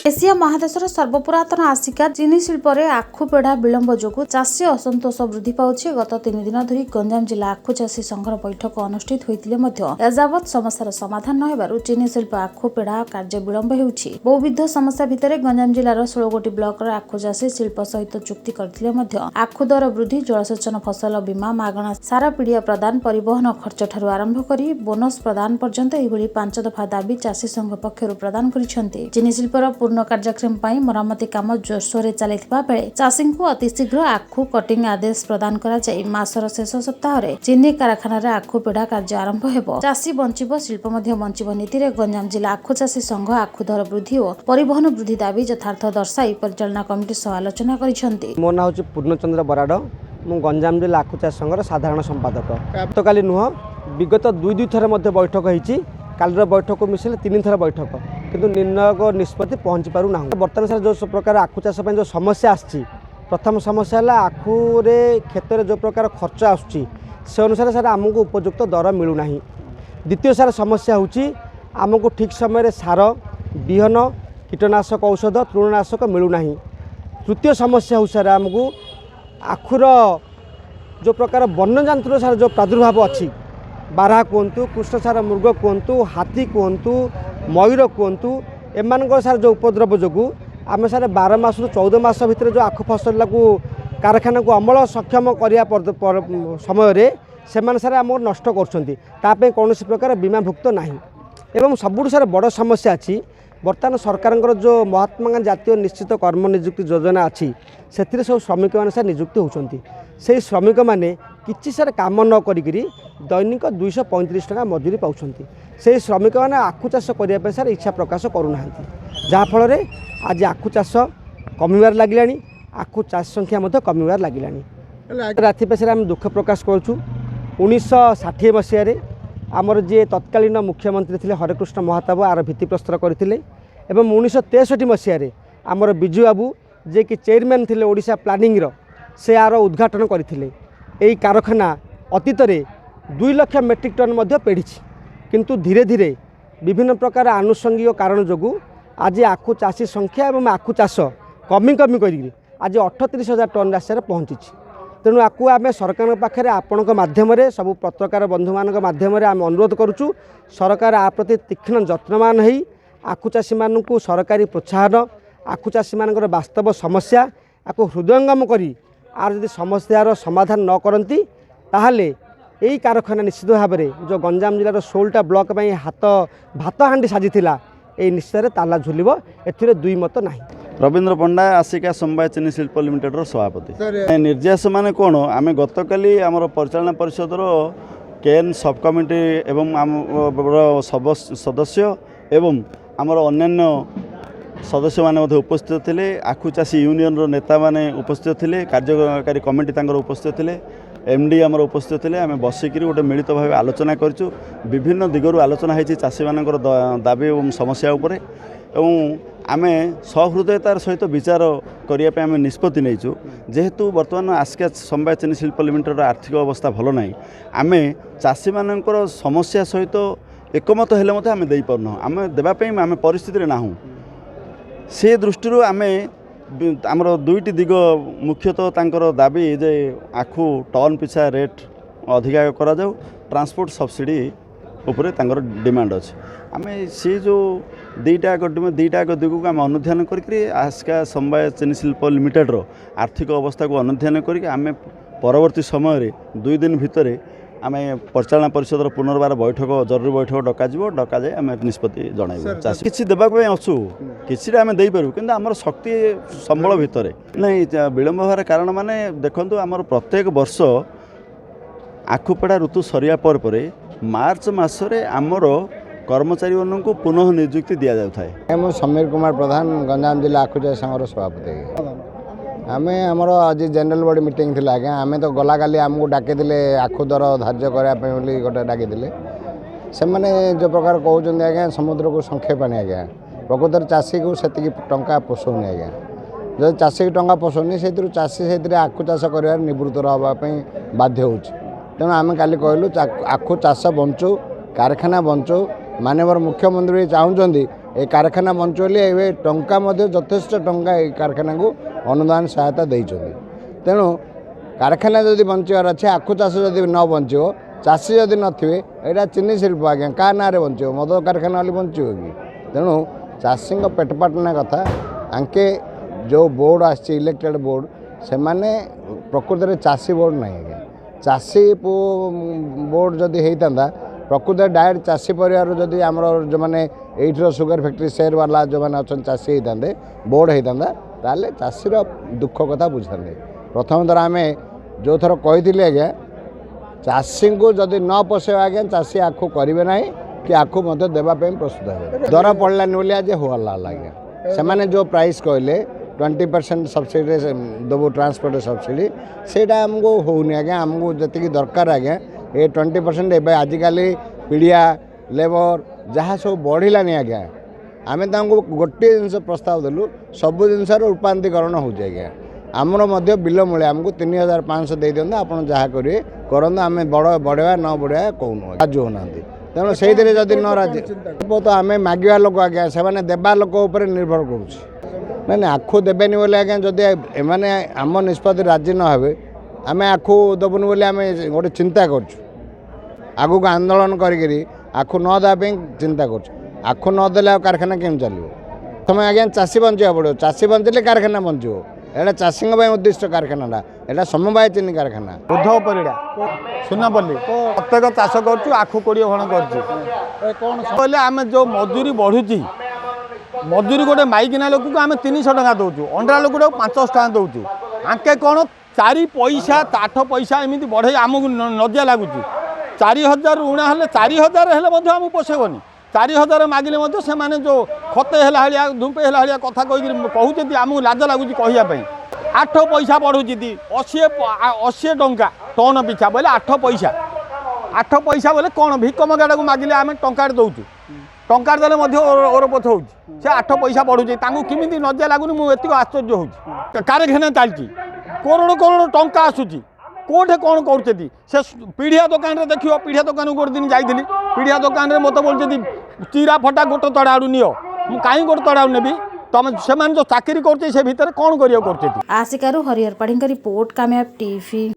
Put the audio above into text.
Asia महादेशर सर्वपुरातन आसिका चीनी शिल्प में आखु पेढ़ा विलंब जो चाषी असंतोष वृद्धि पाउछि। गत 3 दिन धरी गंजाम जिला आखु चाषी संघर बैठक अनुष्ठित होइतिले मध्य एजावत समस्यार समाधान न हेबारु चीनी शिल्प आखु पेढ़ा कार्य विलंब हेउछि। बहुविध समस्या भितर गंजाम जिलार 16 ब्लॉक आखु चाषी शिल्प सहित चुक्ति करथिले मध्य आखु दर वृद्धि, जलसेचन, फसल बीमा, मागणा सारा पिड़िया प्रदान, परिवहन खर्च ठारू आरंभ करी बोनस प्रदान पर्यंत एभली 5 दफा दाबी चाषी संघ पक्षरु प्रदान करिसेंति। चीनी शिल्पर पूर्ण कार्यक्रम पर मरामती काम जोरसोर चलता बेले चाषी को अतिशीघ्र आखु कटिंग आदेश प्रदान कर मासर शेष सप्ताह चीनी कारखाना आखु पेढ़ा कार्य आरंभ हो। चाषी बंचिब शिल्प बंचिब नीति में गंजाम जिला आखु चाषी संघ आखु दर वृद्धि और परिवहन वृद्धि दाबी यथार्थ दर्शाई परिचालना कमिटी सह आलोचना कर। मो ना हूँ पूर्णचंद्र बराड़, मु गंजाम जिला आखु चाषी संघर साधारण संपादक। तो काली नुह विगत 2 थर बैठक होती, कालर बैठक मिसिले 3 थर बैठक किंतु निर्णायक निष्पत्ति पहुँची पारु ना। बर्तमान सार जो प्रकार आखु चाष जो समस्या आछि, प्रथम समस्या है आखुरे क्षेत्र में जो प्रकार खर्च आसुची से अनुसार सार आमको उपयुक्त दर मिलूना। द्वितीय सार समस्या होची आमको ठीक समय सार, बिहन, कीटनाशक औषध, तृणनाशक मिलूना। तृतीय समस्या हो सार आमको आखुर जो प्रकार वन्यजंतुर सार जो प्रादुर्भाव अच्छी, बारहा कहतु, कृष्णसार मृग कहतु, हाथी कहतु, मयूर कहतु, एम सार जो उपद्रव जो आम सारे 12 मास 14 मास भितर जो आखु फसल को कारखाना को अमल सक्षम करने समय से सारे आम नष्ट कर कौन प्रकार बीमाभुक्त ना। एवं सबुठ सारे बड़ समस्या अच्छी बर्तमान सरकार जो महात्मा गांधी जातीय निश्चित कर्म नियुक्ति योजना अच्छी से सब श्रमिक मैंने सार नियुक्ति होती। से श्रमिक मैंने किसी सार कम न करी दैनिक 235 टका मजूरी पाँच। से श्रमिक मैंने आखु चाष करने सार इच्छा प्रकाश करूना, जहाँफल आज आखु चाष कमिबार लगिलानी, आखु चाष संख्या कमिबार लगिलानी। राति पेशा आम दुख प्रकाश करूँ। 1960 मसीह आमर जी तत्कालीन मुख्यमंत्री थे हरेकृष्ण महाताब आर भित्तिप्रस्तर करते। 1963 मसीह आमर बिजू बाबू जे कि चेयरमैन थे ओडिशा प्लानिंग से आर उद्घाटन करते। यही कारखाना अतीत 2 लाख मेट्रिक टन पेढ़ी, किंतु धीरे धीरे विभिन्न प्रकार आनुषंगिक कारण जो आज आखु चाषी संख्या और आखु चाष कमी कमी कर आज 38,000 टन राशि पहुँची। तेणु आपको आम सरकार पाखे आपण मध्यम सब पत्रकार बंधु मान मध्यम आम अनुरोध करुचु, सरकार आ प्रति तीक्ष्ण जत्नवान हो आखु चाषी मानक सरकारी प्रोत्साहन, आखु चाषी मान वास्तव समस्या आपको हृदयंगम करी आर यदि समस्यार समाधान न करती ताहले यही कारखाना निश्चित भाव में जो गंजाम जिलार 16टा ब्लॉक में भात हांडी साजिला ये निश्चय ताला झुलिब, ए दुई मत ना। रवींद्र पंडा आसिका समवाय चीनी शिल्प लिमिटेड सभापति। निर्यास माने कौन आम गतकाली आमर परिचालना परिषद केएन सब कमिटी एवं आम सदस्य एवं आमर अन्यान्य सदस्य माने उपस्थित थे। आखु चाषी यूनियन नेता माने उपस्थित थे, कार्यकारी कमिटी उपस्थित थे, एमडी आमर उपस्थित थे। आम बसिक गोटे मिलित भाव आलोचना करूँ। विभिन्न दिगरू आलोचना होती चाषी मान दाबी और समस्या उपरे एवं आमे सहृदयतार सहित विचार करने आम निष्पत्ति नहींचु। जेहेतु बर्तमान आसिका समवाय चीनी शिल्प लिमिटेड आर्थिक अवस्था भल ना, आम चाषी मानकर समस्या सहित एकमत हेले आम दे पारना, आम देवाई आम परिस्थिति ना। से दृष्टि आमर 2टी दिग मुख्यतः तांकर दाबी जे आखु टन पिछा रेट अधिका करा जाऊ, ट्रांसपोर्ट सब्सिडी उपरे तांकर डिमांड अच्छे। आम से जो 2टा दिग को आम अनुध्यान करके आसिका समवाय चीनी शिल्प लिमिटेड आर्थिक अवस्था को अनुध्यान करके आम परवर्ती समय 2 दिन भितर आम परिचालना परिषद पुनर्बार बैठक जरूरी बैठक डक जाए आम निष्पत्ति जन चाषी किसी देवाक अच्छु कि आम देपारू कि आम शक्ति संबल भितर नहीं विलंब होवार कारण माने देखु आमर प्रत्येक वर्ष आखुपेड़ा ऋतु सरिया पर मार्च मसरे आमर कर्मचारी मानक पुनः नियुक्ति दि जाए। मैं समीर कुमार प्रधान गंजाम जिला आखु चाषी संघर सभापति। आम आमर आज जनरल बॉडी मीटिंग थी आज्ञा, आम तो गला काली आमको डाक आखु दर धार्य करने गोटे डाक से मैंने जो प्रकार कहते आज्ञा समुद्र को संक्षेप आने आज्ञा प्रकृत चाषी को से टंका पोषौनी आज्ञा। जो चाषी की टंका पोषौनी से चाषी से आखु चाष कर निवृत्त रहापी बाध्य हो। तेणु आम काली कहलु आखु चाष बंचु, कारखाना बंचु। माननीय मुख्यमंत्री चाहते ए कारखाना बंचुले ए टंका यथेष्ट टंका ए कारखाना को अनुदान सहायता देइछथि तेणु कारखाना जदि बंचार अच्छे आखु चाष जदि न बंचो चाषी जदि नथिबे एटा चीनी शिल्प आज्ञा का ना बंचो मद कारखाना वाली बंचो कि तेणु चाषी पेटपाटना कथा आंके जो बोर्ड आछि इलेक्टेड बोर्ड से माने प्रकृत में चाषी बोर्ड नहीं आज्ञा चाषी बोर्ड जदि होता प्रकृत डायरेक्ट चाषी परिवार जदि आम जो मैंने ये सुगर फैक्ट्री शेयर वाला जो मैंने अच्छा चाषी होते बोर्ड होता ताले चाषीर दुख कथा बुझे प्रथम थर आम जो थर कही आज्ञा चाषी को जदि न पोषे आज्ञा चाषी आखु करेंगे ना कि आखु देवाई प्रस्तुत है दर पड़लानी बोली आज होला आज्ञा से जो प्राइस कहले 20% सब्सिडी देवु ट्रांसपोर्ट सब्सिडी सेटा आमको होनी आज्ञा आमको जी दरकार आज्ञा ये 20% एवं आजिकल पीड़िया लेबर जहाँ सब बढ़लानी आज्ञा आम गोटे जिन प्रस्ताव देलु सबु जिनसर रूपांतरीकरण हो आज्ञा आमर बिल मूल्य आमको 3500 दे दिखाँ आप जहाँ करेंगे करूँ आम बढ़ेगा न बढ़ेगा कौन राजू होना तेणु से जदि न राजी तो आम मागिया लोक आज्ञा से देवा लोक निर्भर करुँच ना आखु देवेनि बोले आज्ञा जदि एमाने आम निष्पत्ति राजी न हे आम आखु देवुनि बोले आम गोटे चिंता करछु आगु को आंदोलन करी आखु न देवाई चिंता करछु आखु नदेले कारखाना केम चलो तुम आज्ञा चाषी बंचा पड़ो चाषी बंचले कारखाना बंचो एटा चाषी उद्दिष्ट कारखाना एटा समवाय चीनी कारखाना उद्धव परिड़ा सुनापल्ली प्रत्येक चाष कर आखु 20 खण कर आम जो मजूरी बढ़ुची मजूरी गोटे माइकिना लोक को आम 300 टका दौचु अंडा लोक 500 टका दौचु आंके कौन 4 पैसा 8 पैसा एमती बढ़े आमको नजिया लगुच 4000 ऋणा हेल्ले 4000 हेल्ले आमको पोषेबनी 4000 मागिले से जो खते है धूपे है कथा कहते आमको लाज लगुच कहवाई 8 पैसा बढ़ुची 80 टंका टन पिछा बोले 8 पैसा बोले कौन भिक मगाड़ा को मागिले आम टंकार दौचु टंकार देले ओरपोथ हो 8 पैसा बढ़ुचे किमिति नजिया लगुनि मुझे आश्चर्य हो कारखाना चलती करोड़ करोड़ टंका आसूची कोठे कौन कर पीढ़िया दुकान में देखिए पीढ़िया दुकान को गोटे दिन जाइली पीढ़िया दुकान में मत बोलते चिरा फटा गोटे तड़ाड़ू नियो मु कहीं गोटे तड़ाड़ू नेबी तुम से जो चाकरी कर भितर कौन कर आसिकारु हरिहर पाढ़ी रिपोर्ट कामयाब टीवी।